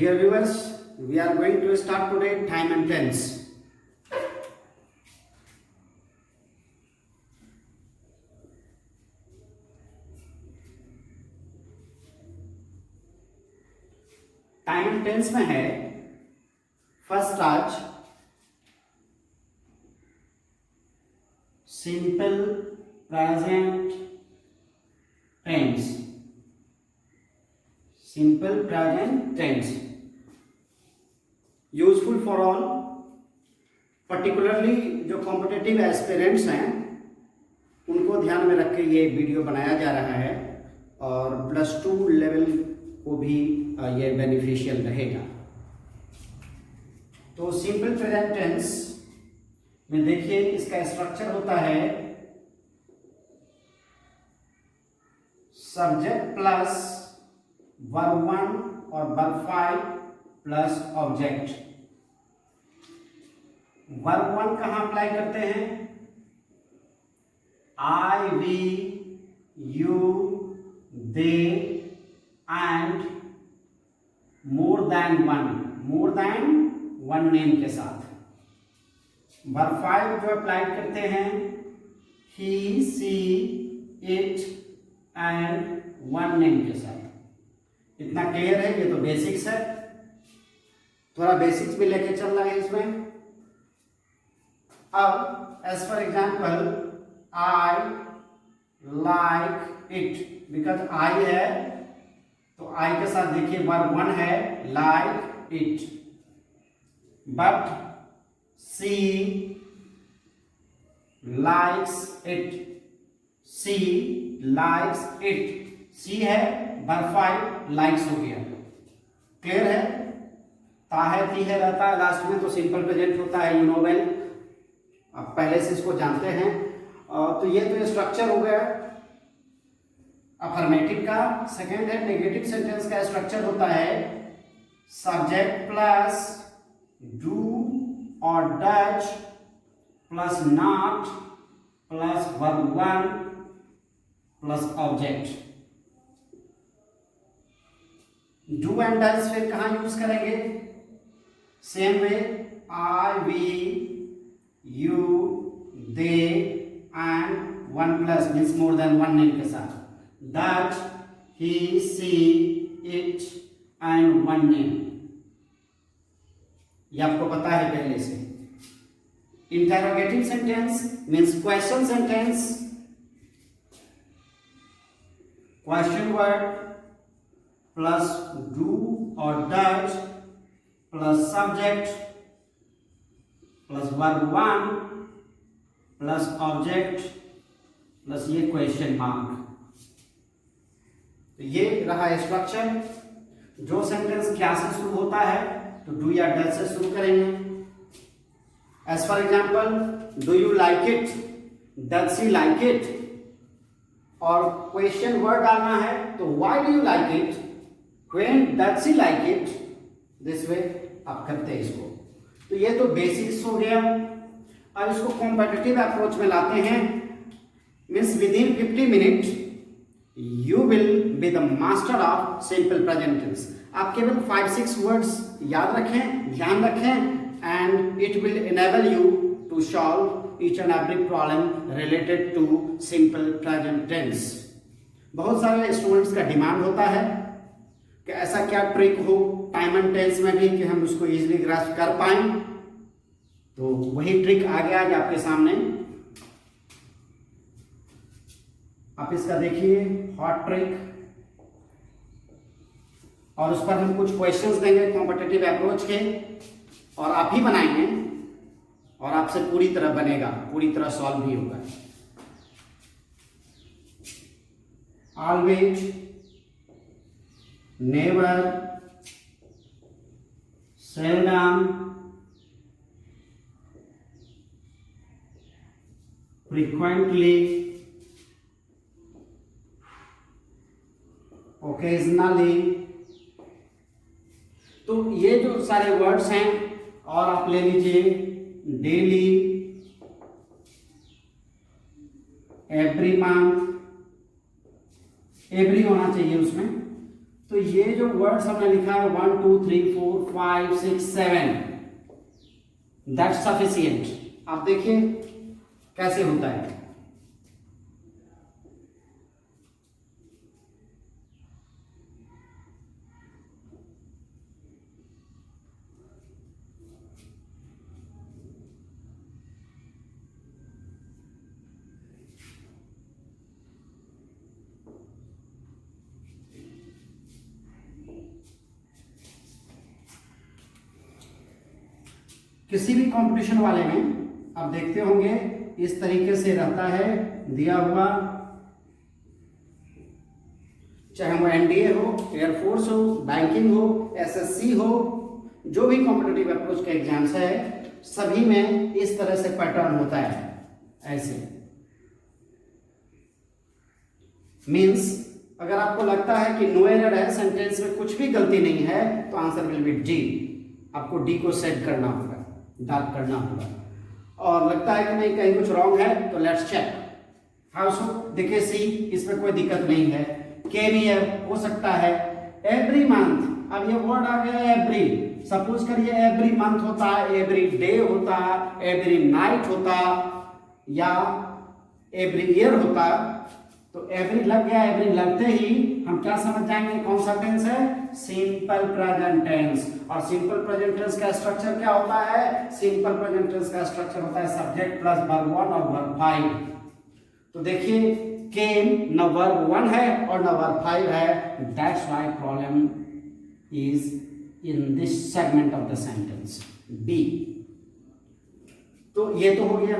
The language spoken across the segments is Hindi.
Dear viewers, we are going to start today time and tense. Time and tense में है फर्स्ट आज simple present tense. Simple present tense useful for all, particularly जो कॉम्पिटिटिव एस्पिरेंट्स हैं उनको ध्यान में रख के ये वीडियो बनाया जा रहा है और +2 लेवल को भी ये बेनिफिशियल रहेगा. तो सिंपल प्रेजेंट टेंस में देखिए इसका स्ट्रक्चर होता है सब्जेक्ट प्लस वर्ब 1 और वर्ब 5 प्लस ऑब्जेक्ट. वर्ब 1 कहां अप्लाई करते हैं? I, we, you, they and more than one name के साथ. वर्ब 5 जो अप्लाई करते हैं he, she, it and one name के साथ. इतना क्लियर है? ये तो बेसिक्स है, थोड़ा बेसिक्स भी लेके चल रहा है इसमें. अब as for example I like it, because I है तो आई के साथ देखिए वर्ब 1 है like it. But she likes it, she likes it. She है वर्ब 5 लाइक्स हो गया. क्लियर है? ता है, ती है रहता है लास्ट में तो सिंपल प्रेजेंट होता है, यू नो वेल. अब पहले से इसको जानते हैं. तो ये तो स्ट्रक्चर हो गया अफर्मेटिव का. सेकेंड है नेगेटिव सेंटेंस का स्ट्रक्चर होता है सब्जेक्ट प्लस डू और does plus not plus verb 1 plus object. Do and does फिर कहां यूज करेंगे? Same way I, we, you, they and 1 plus means more than one name के साथ. That, he, she, it and one name. ये आपको पता है पहले से. Interrogative sentence means question sentence. Question word plus do or does plus subject plus verb 1 plus object plus ये question mark. तो ये रहा स्ट्रक्चर. जो सेंटेंस क्या से शुरू होता है तो डू या डज से शुरू करेंगे. As for example do you like it, does she like it. और क्वेश्चन वर्ड डालना है तो why do you like it, when does she like it. This way आप करते हैं इसको. तो ये तो बेसिक्स हो गया. अब इसको कॉम्पिटिटिव अप्रोच में लाते हैं. Means with in 50 minute you will be the master of simple present tense. आप केवल 5-6 words याद रखें, ध्यान रखें and it will enable you to solve each and every problem related to simple present tense. बहुत सारे स्टूडेंट्स का डिमांड होता है कि ऐसा क्या ट्रिक हो टाइम एंड टेंस में भी कि हम उसको इजीली ग्रास्प कर पाएं. तो वही ट्रिक आ गया आज आपके सामने. आप इसका देखिए हॉट ट्रिक, और उस पर हम कुछ क्वेश्चंस देंगे कॉम्पिटिटिव अप्रोच के और आप ही बनाएंगे और आपसे पूरी तरह बनेगा, पूरी तरह सॉल्व भी होगा. Always, never, seldom, frequently, occasionally. तो ये जो सारे वर्ड्स हैं, और आप ले लीजिए डेली, एवरी मंथ, एवरी होना चाहिए उसमें, तो ये जो वर्ड्स हमने लिखा है 1 2 3 4 5 6 7 दैट्स सफिशिएंट। आप देखिए कैसे होता है। किसी भी कंपटीशन वाले में आप देखते होंगे इस तरीके से रहता है दिया हुआ, चाहे वो एनडीए हो, एयरफोर्स हो, बैंकिंग हो, एसएससी हो, जो भी कॉम्पिटिटिव अप्रोच के एग्जाम्स है सभी में इस तरह से पैटर्न होता है। ऐसे मींस अगर आपको लगता है कि नो एरर है, सेंटेंस में कुछ भी गलती नहीं है, तो आंसर विल बी डी। आपको डी को सेट करना होगा, डार्क करना होगा। और लगता है कि नहीं कहीं कुछ रॉन्ग है तो लेट्स चेक हाउ सो। देखिए सी, इसमें कोई दिक्कत नहीं है। के भी हो सकता है। एवरी मंथ, अब ये वर्ड आ गया एवरी, सपोज करिए एवरी मंथ होता, एवरी डे होता, एवरी नाइट होता या एवरी ईयर होता, तो एवरी लग गया। एवरी लगते ही हम क्या समझ जाएंगे कौन सा टेंस है? Simple present tense. और सिंपल प्रेजेंट टेंस का स्ट्रक्चर क्या होता है? सिंपल प्रेजेंट टेंस का स्ट्रक्चर होता है सब्जेक्ट प्लस वर्ब 1 और वर्ब 5। तो देखिए केम न वर्ब 1 है और न वर्ब 5 है, that's why problem is in this segment of the sentence B. तो ये तो हो गया,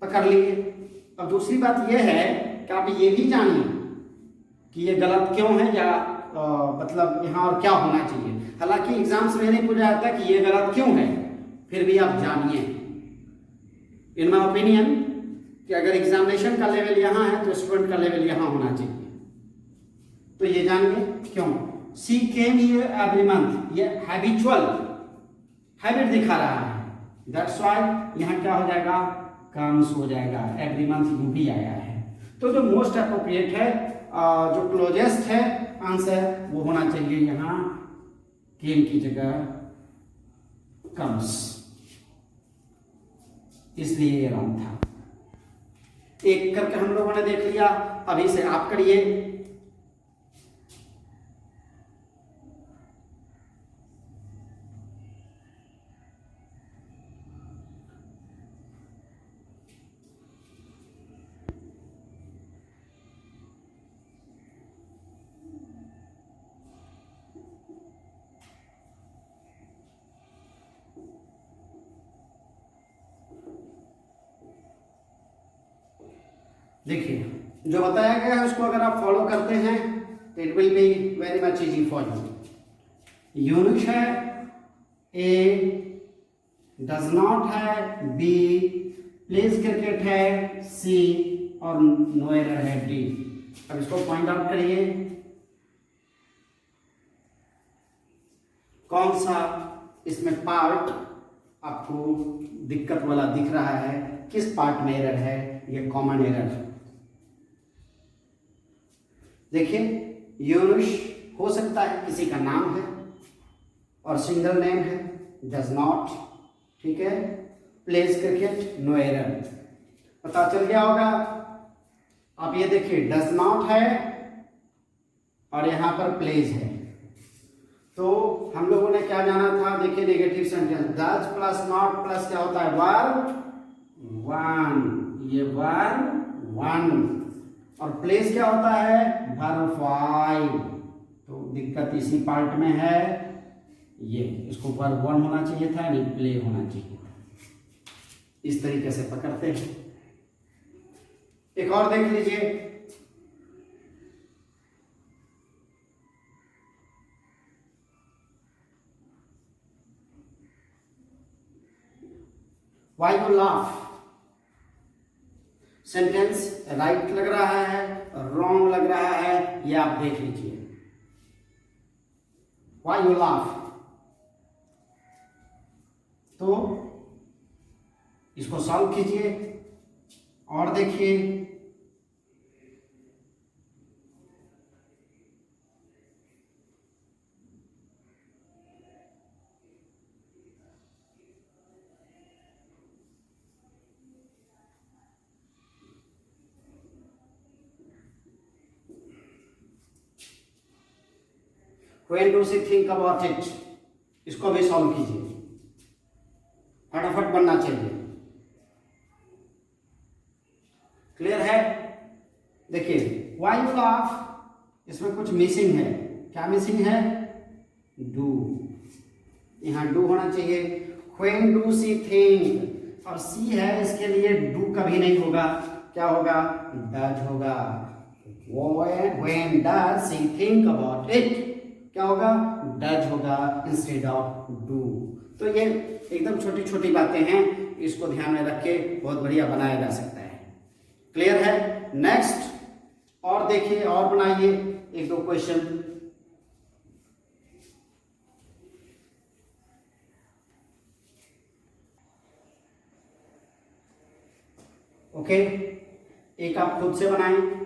पकड़ लिए। अब दूसरी बात ये है कि आप ये भी जानिए कि ये गलत क्यों है या मतलब यहाँ और क्या होना चाहिए। हालांकि एग्जाम्स में नहीं पूछा जाता कि ये गलत क्यों है, फिर भी आप जानिए। इन माय ओपिनियन कि अगर एग्जामिनेशन का लेवल यहाँ है तो स्टूडेंट का लेवल यहाँ होना चाहिए। तो ये जानिए क्यों। सी केम हियर एवरी मंथ, ये हैबिचुअल हैबिट दिखा रहा है, दैट्स व्हाई यहाँ क्या हो जाएगा? कम्स हो जाएगा। एवरी मंथ यू भी आया है। तो जो मोस्ट अप्रोप्रिएट है, जो क्लोजेस्ट है आंसर, वो होना चाहिए यहाँ केम की जगह कम्स, इसलिए ये रॉन्ग था। एक करके हम लोगों ने देख लिया, अभी से आप करिए। देखिए जो बताया गया है उसको अगर आप फॉलो करते हैं तो it will be very much easy for you. Unique है, ए डज नॉट है, बी प्लेज क्रिकेट है, सी और नो एरर है डी। अब इसको पॉइंट आउट करिए कौन सा इसमें पार्ट आपको दिक्कत वाला दिख रहा है, किस पार्ट में एरर है। ये कॉमन एरर है। देखिए यूनुश हो सकता है किसी का नाम है और सिंगल नेम है, डज नॉट, ठीक है। प्लेज क्रिकेट, नो एरर, पता चल गया होगा। अब ये देखिए डज नॉट है और यहां पर प्लेज है, तो हम लोगों ने क्या जाना था? देखिए negative sentence, does plus not plus क्या होता है? वर्ब 1, ये वर्ब 1 और प्लेस क्या होता है? वर्ब 5। तो दिक्कत इसी पार्ट में है, ये इसको वर्ब 1 होना चाहिए था, नहीं प्ले होना चाहिए था। इस तरीके से पकड़ते हैं। एक और देख लीजिए, Why you laugh? Sentence right लग रहा है, रॉन्ग लग रहा है, ये आप देख लीजिए। Why you laugh? तो इसको सॉल्व कीजिए और देखिए when do she think about it, इसको भी सॉल्व कीजिए, फटाफट बनना चाहिए। क्लियर है? देखिए व्हाई यू लाफ, इसमें कुछ मिसिंग है। क्या मिसिंग है? डू, यहां डू होना चाहिए। व्हेन डू सी थिंक, और सी है इसके लिए डू कभी नहीं होगा, क्या होगा? डज होगा। When does C think about it, क्या होगा? डज होगा इंस्टेड ऑफ डू। तो ये एकदम छोटी छोटी बातें हैं, इसको ध्यान में रख के बहुत बढ़िया बनाया जा सकता है। क्लियर है? नेक्स्ट और देखिए, और बनाइए एक दो क्वेश्चन। ओके, एक आप खुद से बनाएं।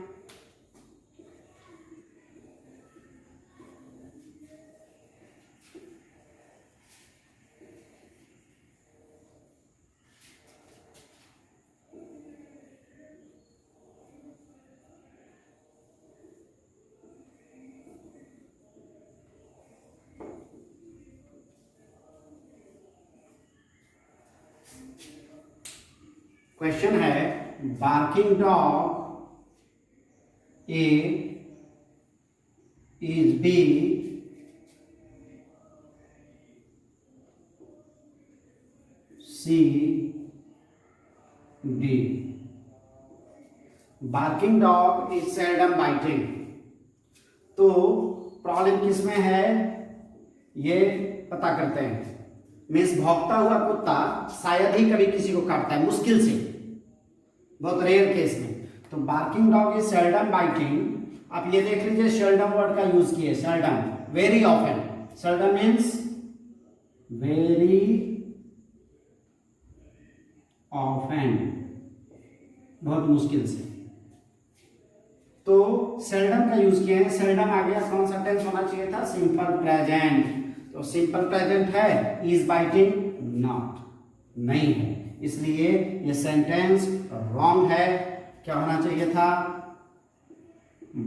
क्वेश्चन है, barking dog A is B C D. Barking dog is seldom biting. तो प्रॉब्लम किसमें है ये पता करते हैं। मीन्स भौंकता हुआ कुत्ता शायद ही कभी किसी को काटता है, मुश्किल से, बहुत रेयर केस में। तो barking dog is seldom biting. आप ये देख लीजिए, सेल्डम वर्ड का यूज किए, seldom, very often. Seldom means very often, बहुत मुश्किल से। तो सेल्डम का यूज किए हैं। सेल्डम आ गया, कौन सा टेंस होना चाहिए था? Simple present. तो सिंपल प्रेजेंट है, इज बाइटिंग नॉट, नहीं है, इसलिए ये सेंटेंस रॉन्ग है। क्या होना चाहिए था?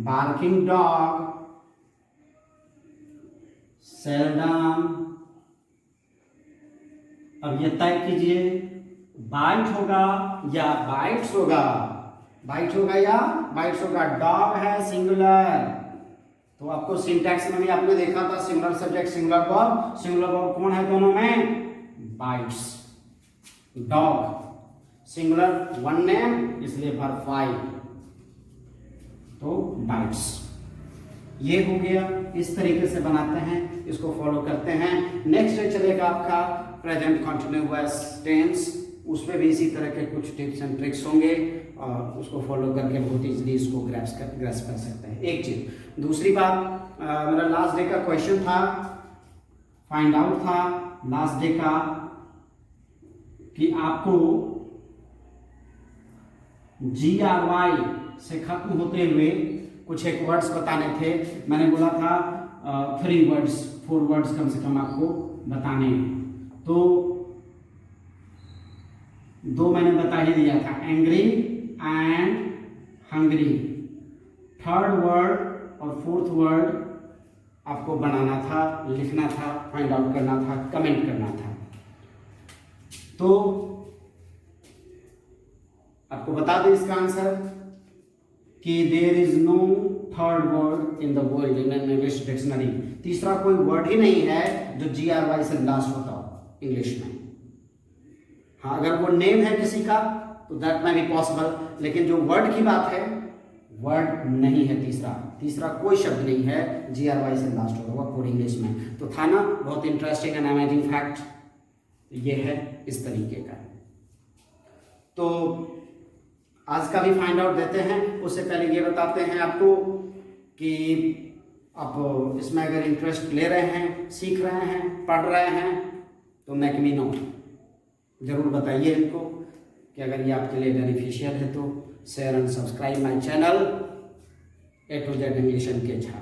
Barking dog seldom. अब ये तय कीजिए, बाइट होगा या बाइट्स होगा? बाइट होगा या बाइट्स होगा? डॉग है सिंगुलर, तो आपको सिंटैक्स में भी आपने देखा था, singular subject singular verb. Singular verb कौन है दोनों में? Bytes. Dog singular one name, इसलिए वर्ब 5, तो बाइट्स। ये हो गया, इस तरीके से बनाते हैं, इसको फॉलो करते हैं। नेक्स्ट डे चलेगा आपका प्रेजेंट कंटिन्यूअस टेंस, उसमें भी इसी तरह के कुछ टिप्स एंड ट्रिक्स होंगे और उसको फॉलो करके बहुत इजीली इसको ग्रैस्प कर सकते हैं। एक चीज। दूसरी बात, मेरा लास्ट डे का क्वेश्चन था, फाइंड आउट था लास्ट डे का, कि आपको GRY से खत्म होते हुए कुछ एक वर्ड्स बताने थे। मैंने बोला था 3 वर्ड्स 4 वर्ड्स कम से कम आपको बताने हैं। तो 2 मैंने बता ही दिया था, angry and hungry. 3rd word और 4th वर्ड आपको बनाना था, लिखना था, फाइंड आउट करना था, कमेंट करना था। तो आपको बता दें इसका आंसर कि there is no 3rd word in the world in English dictionary. तीसरा कोई वर्ड ही नहीं है जो GRY से लास्ट होता हो इंग्लिश में। हाँ, अगर वो नेम है किसी का तो दैट में भी पॉसिबल, लेकिन जो वर्ड की बात है, वर्ड नहीं है। तीसरा कोई शब्द नहीं है GRY से लास्ट होता हुआ पूरी इंग्लिश में। तो था ना बहुत इंटरेस्टिंग एंड अमेजिंग फैक्ट, ये है इस तरीके का। तो आज का भी फाइंड आउट देते हैं। उससे पहले ये बताते हैं आपको कि आप इसमें अगर इंटरेस्ट ले रहे हैं, सीख रहे हैं, पढ़ रहे हैं, तो मैकमिनो जरूर बताइए इनको कि अगर ये आपके लिए बेनिफिशियल है तो share and subscribe my channel A to Z English and Kecha.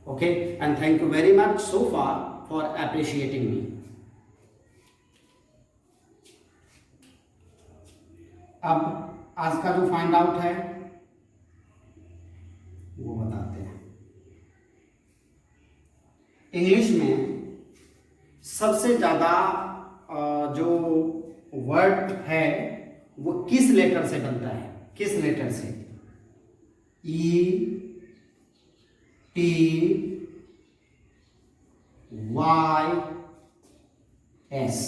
Okay, and thank you very much so far for appreciating me. अब आज का जो फाइंड आउट है वो बताते हैं। इंग्लिश में सबसे ज्यादा जो वर्ड है वो किस लेटर से बनता है? किस लेटर से? ई, टी, वाई, एस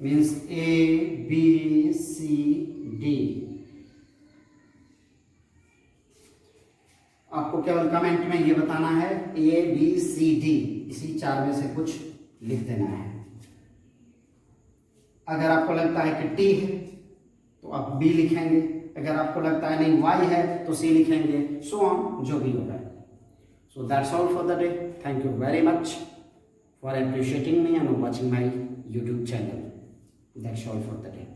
मीन्स ए, बी, सी, डी। आपको केवल कमेंट में ये बताना है ए, बी, सी, डी, इसी चार में से कुछ लिख देना है। अगर आपको लगता है कि टी है तो आप बी लिखेंगे, अगर आपको लगता है नहीं वाई है तो सी लिखेंगे, सो ऑन, जो भी होगा। So that's all for the day. Thank you very much for appreciating me and watching my YouTube channel. That's all for the day.